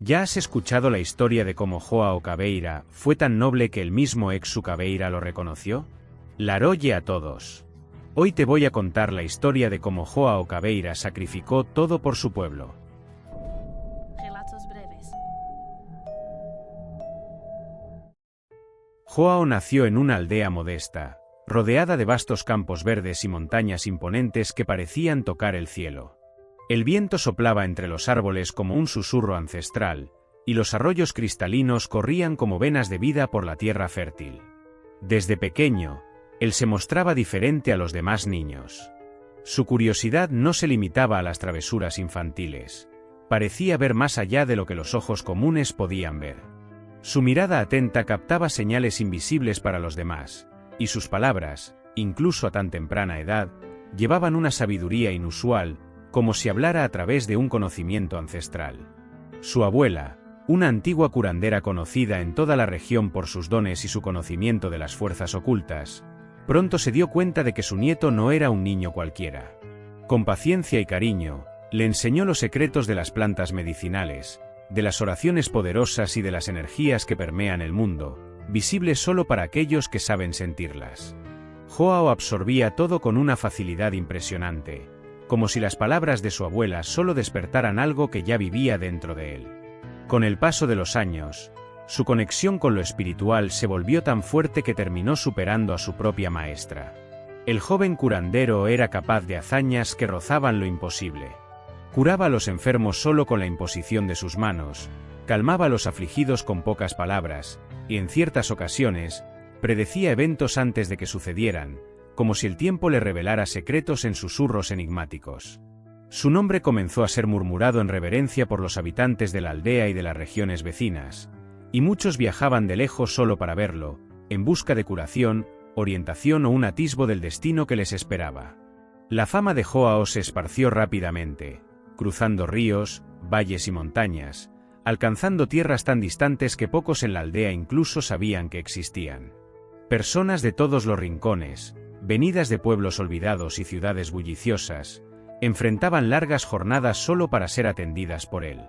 ¿Ya has escuchado la historia de cómo Joao Caveira fue tan noble que el mismo Exu Caveira lo reconoció? Laroye a todos. Hoy te voy a contar la historia de cómo Joao Caveira sacrificó todo por su pueblo. Relatos breves. Joao nació en una aldea modesta, rodeada de vastos campos verdes y montañas imponentes que parecían tocar el cielo. El viento soplaba entre los árboles como un susurro ancestral, y los arroyos cristalinos corrían como venas de vida por la tierra fértil. Desde pequeño, él se mostraba diferente a los demás niños. Su curiosidad no se limitaba a las travesuras infantiles. Parecía ver más allá de lo que los ojos comunes podían ver. Su mirada atenta captaba señales invisibles para los demás, y sus palabras, incluso a tan temprana edad, llevaban una sabiduría inusual, como si hablara a través de un conocimiento ancestral. Su abuela, una antigua curandera conocida en toda la región por sus dones y su conocimiento de las fuerzas ocultas, pronto se dio cuenta de que su nieto no era un niño cualquiera. Con paciencia y cariño, le enseñó los secretos de las plantas medicinales, de las oraciones poderosas y de las energías que permean el mundo, visibles solo para aquellos que saben sentirlas. Joao absorbía todo con una facilidad impresionante, como si las palabras de su abuela solo despertaran algo que ya vivía dentro de él. Con el paso de los años, su conexión con lo espiritual se volvió tan fuerte que terminó superando a su propia maestra. El joven curandero era capaz de hazañas que rozaban lo imposible. Curaba a los enfermos solo con la imposición de sus manos, calmaba a los afligidos con pocas palabras, y en ciertas ocasiones, predecía eventos antes de que sucedieran, como si el tiempo le revelara secretos en susurros enigmáticos. Su nombre comenzó a ser murmurado en reverencia por los habitantes de la aldea y de las regiones vecinas, y muchos viajaban de lejos solo para verlo, en busca de curación, orientación o un atisbo del destino que les esperaba. La fama de Joao se esparció rápidamente, cruzando ríos, valles y montañas, alcanzando tierras tan distantes que pocos en la aldea incluso sabían que existían. Personas de todos los rincones, venidas de pueblos olvidados y ciudades bulliciosas, enfrentaban largas jornadas solo para ser atendidas por él.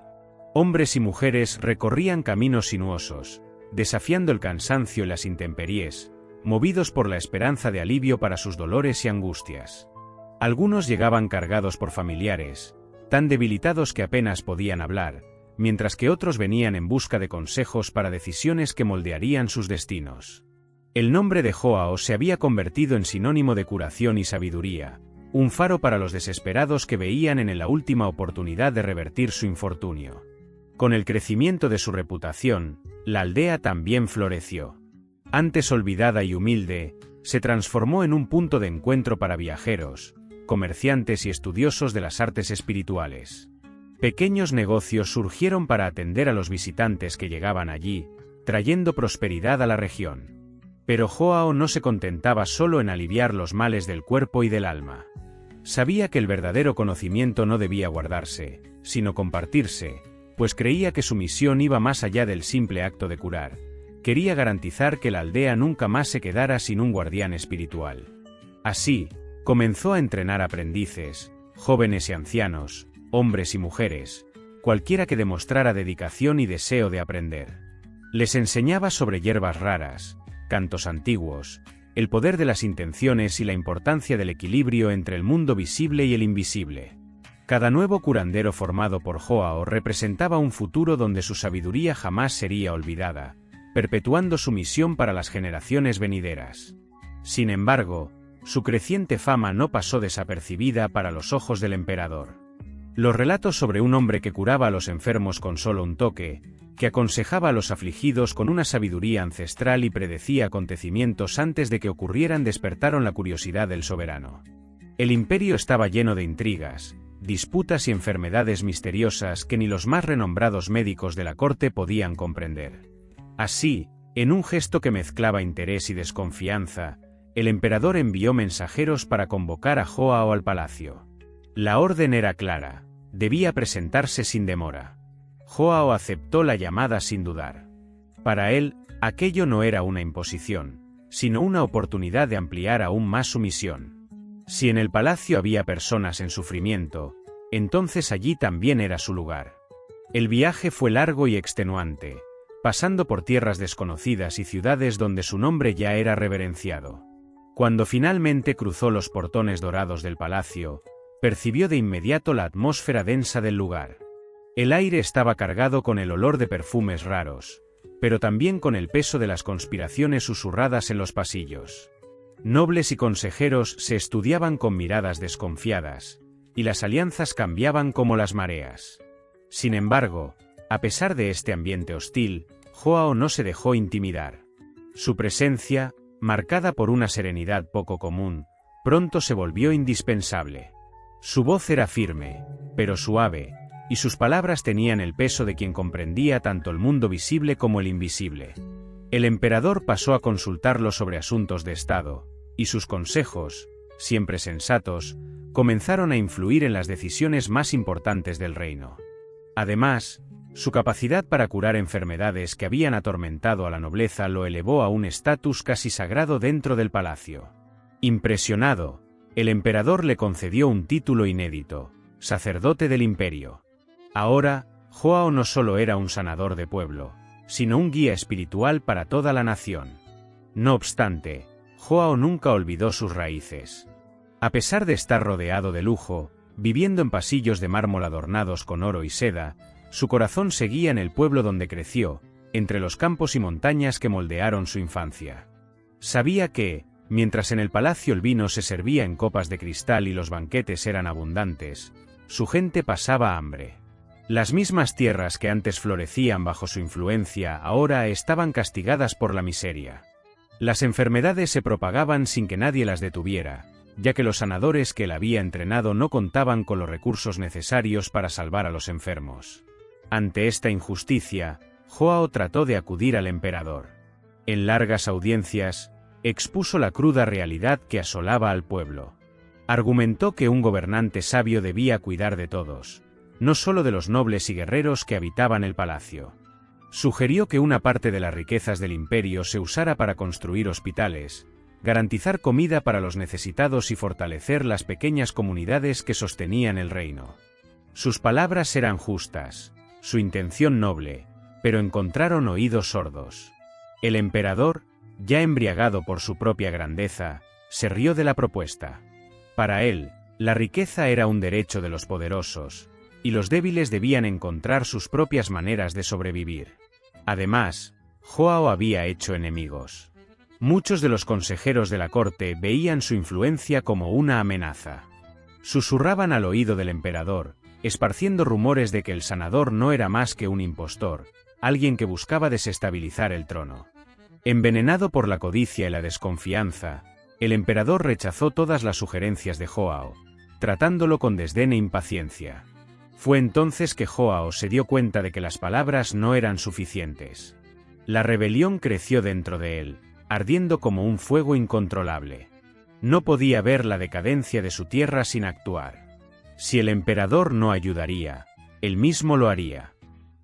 Hombres y mujeres recorrían caminos sinuosos, desafiando el cansancio y las intemperies, movidos por la esperanza de alivio para sus dolores y angustias. Algunos llegaban cargados por familiares, tan debilitados que apenas podían hablar, mientras que otros venían en busca de consejos para decisiones que moldearían sus destinos. El nombre de Joao se había convertido en sinónimo de curación y sabiduría, un faro para los desesperados que veían en él la última oportunidad de revertir su infortunio. Con el crecimiento de su reputación, la aldea también floreció. Antes olvidada y humilde, se transformó en un punto de encuentro para viajeros, comerciantes y estudiosos de las artes espirituales. Pequeños negocios surgieron para atender a los visitantes que llegaban allí, trayendo prosperidad a la región. Pero Joao no se contentaba solo en aliviar los males del cuerpo y del alma. Sabía que el verdadero conocimiento no debía guardarse, sino compartirse, pues creía que su misión iba más allá del simple acto de curar. Quería garantizar que la aldea nunca más se quedara sin un guardián espiritual. Así, comenzó a entrenar aprendices, jóvenes y ancianos, hombres y mujeres, cualquiera que demostrara dedicación y deseo de aprender. Les enseñaba sobre hierbas raras, cantos antiguos, el poder de las intenciones y la importancia del equilibrio entre el mundo visible y el invisible. Cada nuevo curandero formado por Joao representaba un futuro donde su sabiduría jamás sería olvidada, perpetuando su misión para las generaciones venideras. Sin embargo, su creciente fama no pasó desapercibida para los ojos del emperador. Los relatos sobre un hombre que curaba a los enfermos con solo un toque, que aconsejaba a los afligidos con una sabiduría ancestral y predecía acontecimientos antes de que ocurrieran despertaron la curiosidad del soberano. El imperio estaba lleno de intrigas, disputas y enfermedades misteriosas que ni los más renombrados médicos de la corte podían comprender. Así, en un gesto que mezclaba interés y desconfianza, el emperador envió mensajeros para convocar a Joao al palacio. La orden era clara, debía presentarse sin demora. Joao aceptó la llamada sin dudar. Para él, aquello no era una imposición, sino una oportunidad de ampliar aún más su misión. Si en el palacio había personas en sufrimiento, entonces allí también era su lugar. El viaje fue largo y extenuante, pasando por tierras desconocidas y ciudades donde su nombre ya era reverenciado. Cuando finalmente cruzó los portones dorados del palacio, percibió de inmediato la atmósfera densa del lugar. El aire estaba cargado con el olor de perfumes raros, pero también con el peso de las conspiraciones susurradas en los pasillos. Nobles y consejeros se estudiaban con miradas desconfiadas, y las alianzas cambiaban como las mareas. Sin embargo, a pesar de este ambiente hostil, Joao no se dejó intimidar. Su presencia, marcada por una serenidad poco común, pronto se volvió indispensable. Su voz era firme, pero suave, y sus palabras tenían el peso de quien comprendía tanto el mundo visible como el invisible. El emperador pasó a consultarlo sobre asuntos de Estado, y sus consejos, siempre sensatos, comenzaron a influir en las decisiones más importantes del reino. Además, su capacidad para curar enfermedades que habían atormentado a la nobleza lo elevó a un estatus casi sagrado dentro del palacio. Impresionado, el emperador le concedió un título inédito, sacerdote del imperio. Ahora, Joao no solo era un sanador de pueblo, sino un guía espiritual para toda la nación. No obstante, Joao nunca olvidó sus raíces. A pesar de estar rodeado de lujo, viviendo en pasillos de mármol adornados con oro y seda, su corazón seguía en el pueblo donde creció, entre los campos y montañas que moldearon su infancia. Sabía que, mientras en el palacio el vino se servía en copas de cristal y los banquetes eran abundantes, su gente pasaba hambre. Las mismas tierras que antes florecían bajo su influencia ahora estaban castigadas por la miseria. Las enfermedades se propagaban sin que nadie las detuviera, ya que los sanadores que él había entrenado no contaban con los recursos necesarios para salvar a los enfermos. Ante esta injusticia, Joao trató de acudir al emperador. En largas audiencias, expuso la cruda realidad que asolaba al pueblo. Argumentó que un gobernante sabio debía cuidar de todos, no solo de los nobles y guerreros que habitaban el palacio. Sugirió que una parte de las riquezas del imperio se usara para construir hospitales, garantizar comida para los necesitados y fortalecer las pequeñas comunidades que sostenían el reino. Sus palabras eran justas, su intención noble, pero encontraron oídos sordos. El emperador, ya embriagado por su propia grandeza, se rió de la propuesta. Para él, la riqueza era un derecho de los poderosos, y los débiles debían encontrar sus propias maneras de sobrevivir. Además, Joao había hecho enemigos. Muchos de los consejeros de la corte veían su influencia como una amenaza. Susurraban al oído del emperador, esparciendo rumores de que el sanador no era más que un impostor, alguien que buscaba desestabilizar el trono. Envenenado por la codicia y la desconfianza, el emperador rechazó todas las sugerencias de Joao, tratándolo con desdén e impaciencia. Fue entonces que Joao se dio cuenta de que las palabras no eran suficientes. La rebelión creció dentro de él, ardiendo como un fuego incontrolable. No podía ver la decadencia de su tierra sin actuar. Si el emperador no ayudaría, él mismo lo haría.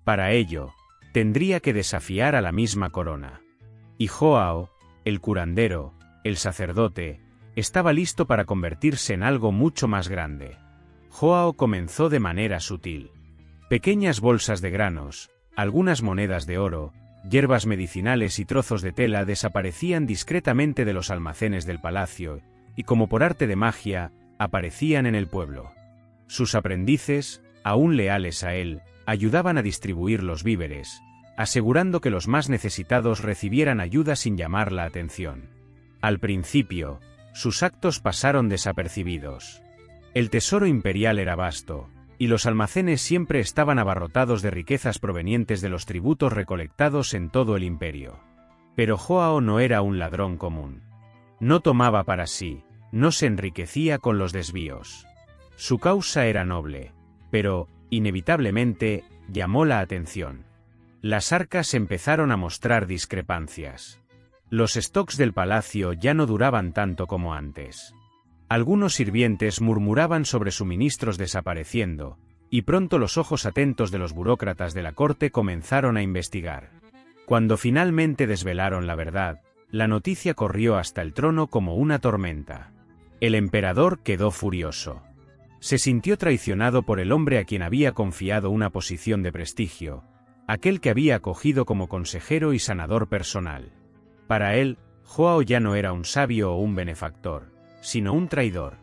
Para ello, tendría que desafiar a la misma corona. Y Joao, el curandero, el sacerdote, estaba listo para convertirse en algo mucho más grande. Joao comenzó de manera sutil. Pequeñas bolsas de granos, algunas monedas de oro, hierbas medicinales y trozos de tela desaparecían discretamente de los almacenes del palacio, y como por arte de magia, aparecían en el pueblo. Sus aprendices, aún leales a él, ayudaban a distribuir los víveres, asegurando que los más necesitados recibieran ayuda sin llamar la atención. Al principio, sus actos pasaron desapercibidos. El tesoro imperial era vasto, y los almacenes siempre estaban abarrotados de riquezas provenientes de los tributos recolectados en todo el imperio. Pero Joao no era un ladrón común. No tomaba para sí, no se enriquecía con los desvíos. Su causa era noble, pero, inevitablemente, llamó la atención. Las arcas empezaron a mostrar discrepancias. Los stocks del palacio ya no duraban tanto como antes. Algunos sirvientes murmuraban sobre suministros desapareciendo, y pronto los ojos atentos de los burócratas de la corte comenzaron a investigar. Cuando finalmente desvelaron la verdad, la noticia corrió hasta el trono como una tormenta. El emperador quedó furioso. Se sintió traicionado por el hombre a quien había confiado una posición de prestigio, aquel que había acogido como consejero y sanador personal. Para él, Joao ya no era un sabio o un benefactor, sino un traidor.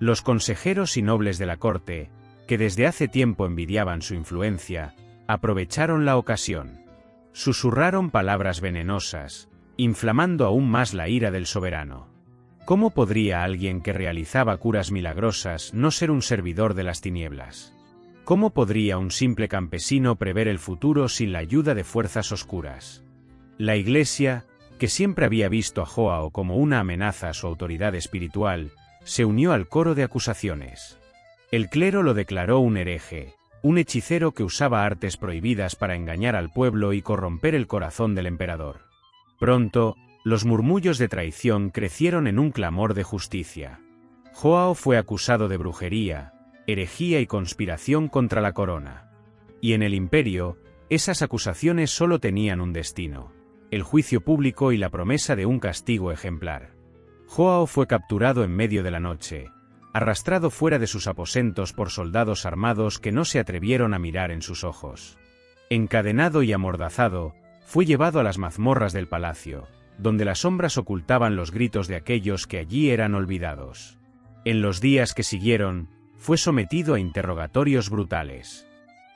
Los consejeros y nobles de la corte, que desde hace tiempo envidiaban su influencia, aprovecharon la ocasión. Susurraron palabras venenosas, inflamando aún más la ira del soberano. ¿Cómo podría alguien que realizaba curas milagrosas no ser un servidor de las tinieblas? ¿Cómo podría un simple campesino prever el futuro sin la ayuda de fuerzas oscuras? La Iglesia, que siempre había visto a Joao como una amenaza a su autoridad espiritual, se unió al coro de acusaciones. El clero lo declaró un hereje, un hechicero que usaba artes prohibidas para engañar al pueblo y corromper el corazón del emperador. Pronto, los murmullos de traición crecieron en un clamor de justicia. Joao fue acusado de brujería, herejía y conspiración contra la corona. Y en el imperio, esas acusaciones solo tenían un destino: el juicio público y la promesa de un castigo ejemplar. Joao fue capturado en medio de la noche, arrastrado fuera de sus aposentos por soldados armados que no se atrevieron a mirar en sus ojos. Encadenado y amordazado, fue llevado a las mazmorras del palacio, donde las sombras ocultaban los gritos de aquellos que allí eran olvidados. En los días que siguieron, fue sometido a interrogatorios brutales.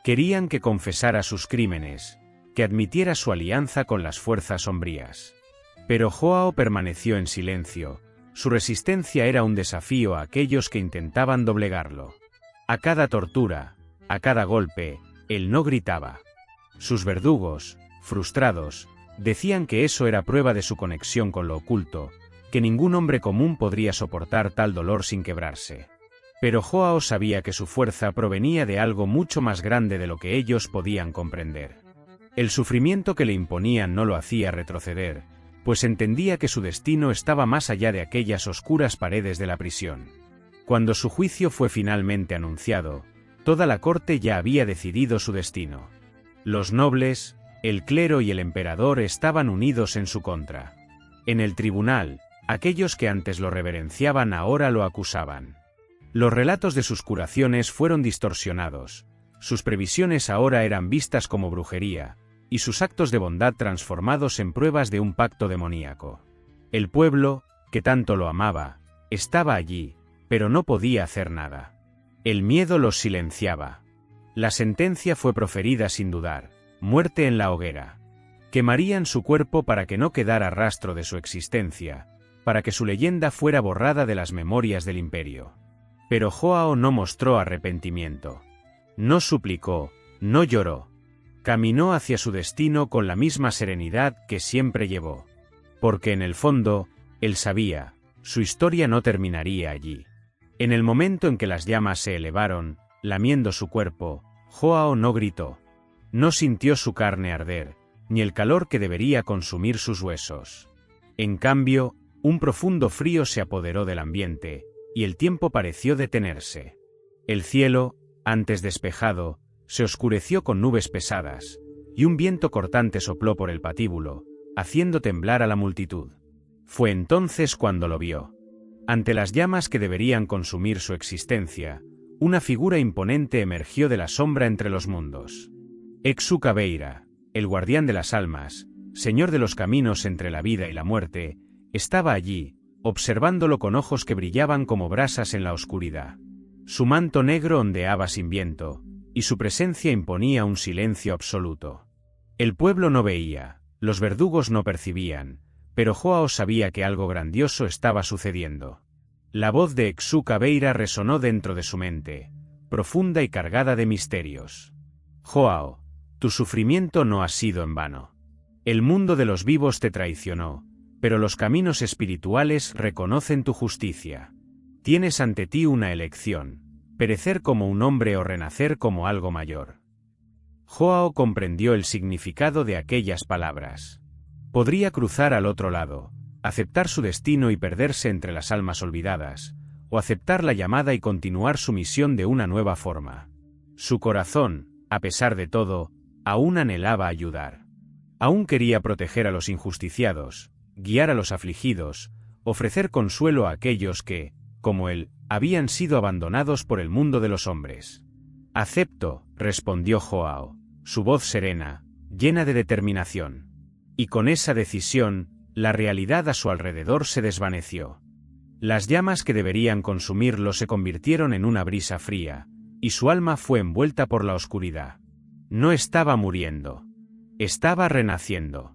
Querían que confesara sus crímenes, que admitiera su alianza con las fuerzas sombrías. Pero Joao permaneció en silencio. Su resistencia era un desafío a aquellos que intentaban doblegarlo. A cada tortura, a cada golpe, él no gritaba. Sus verdugos, frustrados, decían que eso era prueba de su conexión con lo oculto, que ningún hombre común podría soportar tal dolor sin quebrarse. Pero Joao sabía que su fuerza provenía de algo mucho más grande de lo que ellos podían comprender. El sufrimiento que le imponían no lo hacía retroceder, pues entendía que su destino estaba más allá de aquellas oscuras paredes de la prisión. Cuando su juicio fue finalmente anunciado, toda la corte ya había decidido su destino. Los nobles, el clero y el emperador estaban unidos en su contra. En el tribunal, aquellos que antes lo reverenciaban ahora lo acusaban. Los relatos de sus curaciones fueron distorsionados, sus previsiones ahora eran vistas como brujería, y sus actos de bondad transformados en pruebas de un pacto demoníaco. El pueblo, que tanto lo amaba, estaba allí, pero no podía hacer nada. El miedo los silenciaba. La sentencia fue proferida sin dudar: muerte en la hoguera. Quemarían su cuerpo para que no quedara rastro de su existencia, para que su leyenda fuera borrada de las memorias del imperio. Pero Joao no mostró arrepentimiento. No suplicó, no lloró. Caminó hacia su destino con la misma serenidad que siempre llevó. Porque en el fondo, él sabía, su historia no terminaría allí. En el momento en que las llamas se elevaron, lamiendo su cuerpo, Joao no gritó. No sintió su carne arder, ni el calor que debería consumir sus huesos. En cambio, un profundo frío se apoderó del ambiente, y el tiempo pareció detenerse. El cielo, antes despejado, se oscureció con nubes pesadas, y un viento cortante sopló por el patíbulo, haciendo temblar a la multitud. Fue entonces cuando lo vio. Ante las llamas que deberían consumir su existencia, una figura imponente emergió de la sombra entre los mundos. Exu Caveira, el guardián de las almas, señor de los caminos entre la vida y la muerte, estaba allí, observándolo con ojos que brillaban como brasas en la oscuridad. Su manto negro ondeaba sin viento, y su presencia imponía un silencio absoluto. El pueblo no veía, los verdugos no percibían, pero Joao sabía que algo grandioso estaba sucediendo. La voz de Exu Caveira resonó dentro de su mente, profunda y cargada de misterios. Joao, tu sufrimiento no ha sido en vano. El mundo de los vivos te traicionó, pero los caminos espirituales reconocen tu justicia. Tienes ante ti una elección: perecer como un hombre o renacer como algo mayor. Joao comprendió el significado de aquellas palabras. Podría cruzar al otro lado, aceptar su destino y perderse entre las almas olvidadas, o aceptar la llamada y continuar su misión de una nueva forma. Su corazón, a pesar de todo, aún anhelaba ayudar. Aún quería proteger a los injusticiados, guiar a los afligidos, ofrecer consuelo a aquellos que, como él, habían sido abandonados por el mundo de los hombres. Acepto, respondió Joao, su voz serena, llena de determinación. Y con esa decisión, la realidad a su alrededor se desvaneció. Las llamas que deberían consumirlo se convirtieron en una brisa fría, y su alma fue envuelta por la oscuridad. No estaba muriendo. Estaba renaciendo.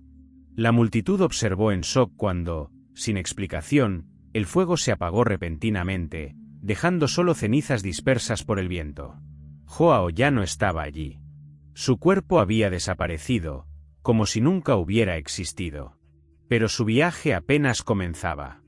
La multitud observó en shock cuando, sin explicación, el fuego se apagó repentinamente, dejando solo cenizas dispersas por el viento. Joao ya no estaba allí. Su cuerpo había desaparecido, como si nunca hubiera existido. Pero su viaje apenas comenzaba.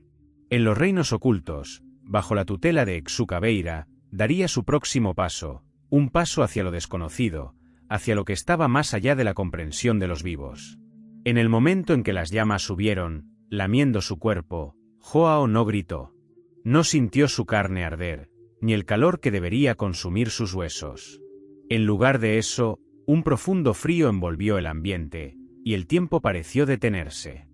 En los reinos ocultos, bajo la tutela de Exu Caveira, daría su próximo paso, un paso hacia lo desconocido, hacia lo que estaba más allá de la comprensión de los vivos. En el momento en que las llamas subieron, lamiendo su cuerpo, Joao no gritó. No sintió su carne arder, ni el calor que debería consumir sus huesos. En lugar de eso, un profundo frío envolvió el ambiente, y el tiempo pareció detenerse.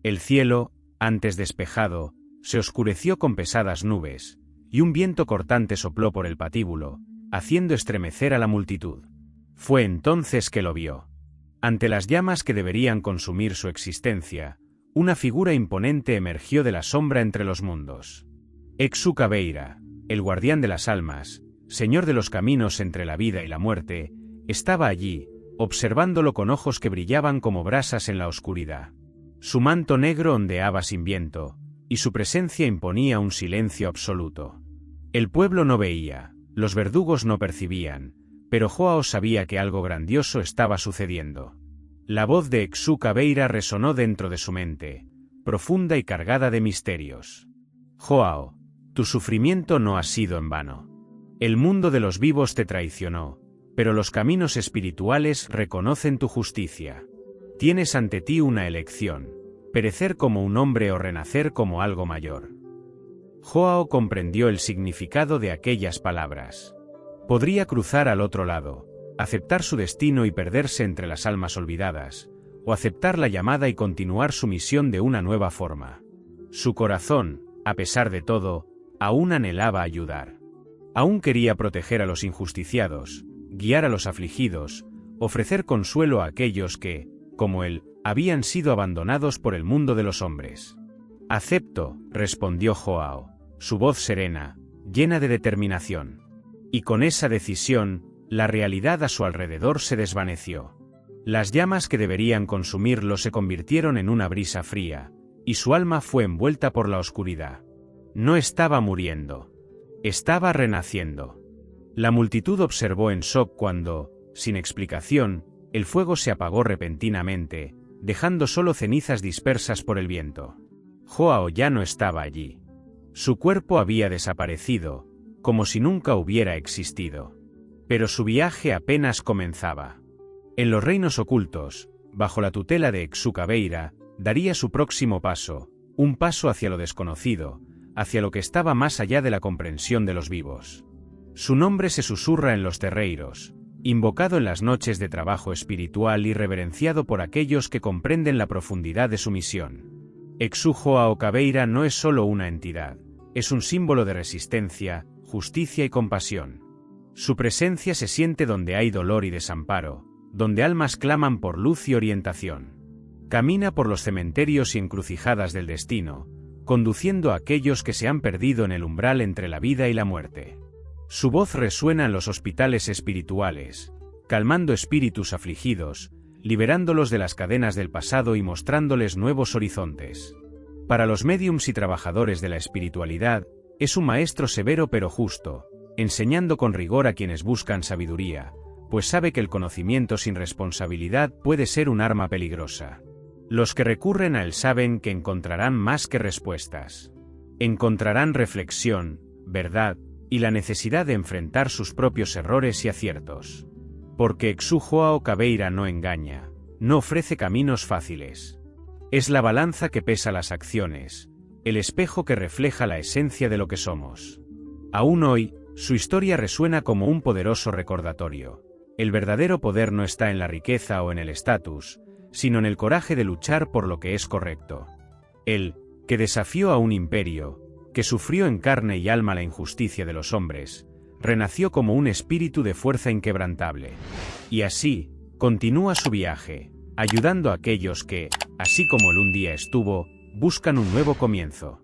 El cielo, antes despejado, se oscureció con pesadas nubes, y un viento cortante sopló por el patíbulo, haciendo estremecer a la multitud. Fue entonces que lo vio. Ante las llamas que deberían consumir su existencia, una figura imponente emergió de la sombra entre los mundos. Exu Caveira, el guardián de las almas, señor de los caminos entre la vida y la muerte, estaba allí, observándolo con ojos que brillaban como brasas en la oscuridad. Su manto negro ondeaba sin viento, y su presencia imponía un silencio absoluto. El pueblo no veía, los verdugos no percibían, pero Joao sabía que algo grandioso estaba sucediendo. La voz de Exu Caveira resonó dentro de su mente, profunda y cargada de misterios. Joao, tu sufrimiento no ha sido en vano. El mundo de los vivos te traicionó, pero los caminos espirituales reconocen tu justicia. Tienes ante ti una elección: perecer como un hombre o renacer como algo mayor. Joao comprendió el significado de aquellas palabras. Podría cruzar al otro lado, aceptar su destino y perderse entre las almas olvidadas, o aceptar la llamada y continuar su misión de una nueva forma. Su corazón, a pesar de todo, aún anhelaba ayudar. Aún quería proteger a los injusticiados, guiar a los afligidos, ofrecer consuelo a aquellos que, como él, habían sido abandonados por el mundo de los hombres. Acepto, respondió Joao, su voz serena, llena de determinación. Y con esa decisión, la realidad a su alrededor se desvaneció. Las llamas que deberían consumirlo se convirtieron en una brisa fría, y su alma fue envuelta por la oscuridad. No estaba muriendo. Estaba renaciendo. La multitud observó en shock cuando, sin explicación, el fuego se apagó repentinamente, dejando solo cenizas dispersas por el viento. Joao ya no estaba allí. Su cuerpo había desaparecido, como si nunca hubiera existido. Pero su viaje apenas comenzaba. En los reinos ocultos, bajo la tutela de Exu Caveira, daría su próximo paso, un paso hacia lo desconocido, hacia lo que estaba más allá de la comprensión de los vivos. Su nombre se susurra en los terreiros, invocado en las noches de trabajo espiritual y reverenciado por aquellos que comprenden la profundidad de su misión. Exu Joao Caveira no es solo una entidad, es un símbolo de resistencia, justicia y compasión. Su presencia se siente donde hay dolor y desamparo, donde almas claman por luz y orientación. Camina por los cementerios y encrucijadas del destino, conduciendo a aquellos que se han perdido en el umbral entre la vida y la muerte. Su voz resuena en los hospitales espirituales, calmando espíritus afligidos, liberándolos de las cadenas del pasado y mostrándoles nuevos horizontes. Para los médiums y trabajadores de la espiritualidad, es un maestro severo pero justo, enseñando con rigor a quienes buscan sabiduría, pues sabe que el conocimiento sin responsabilidad puede ser un arma peligrosa. Los que recurren a él saben que encontrarán más que respuestas. Encontrarán reflexión, verdad, y la necesidad de enfrentar sus propios errores y aciertos. Porque Exu Joao Caveira no engaña, no ofrece caminos fáciles. Es la balanza que pesa las acciones, el espejo que refleja la esencia de lo que somos. Aún hoy, su historia resuena como un poderoso recordatorio. El verdadero poder no está en la riqueza o en el estatus, sino en el coraje de luchar por lo que es correcto. Él, que desafió a un imperio, que sufrió en carne y alma la injusticia de los hombres, renació como un espíritu de fuerza inquebrantable. Y así, continúa su viaje, ayudando a aquellos que, así como él un día estuvo, buscan un nuevo comienzo.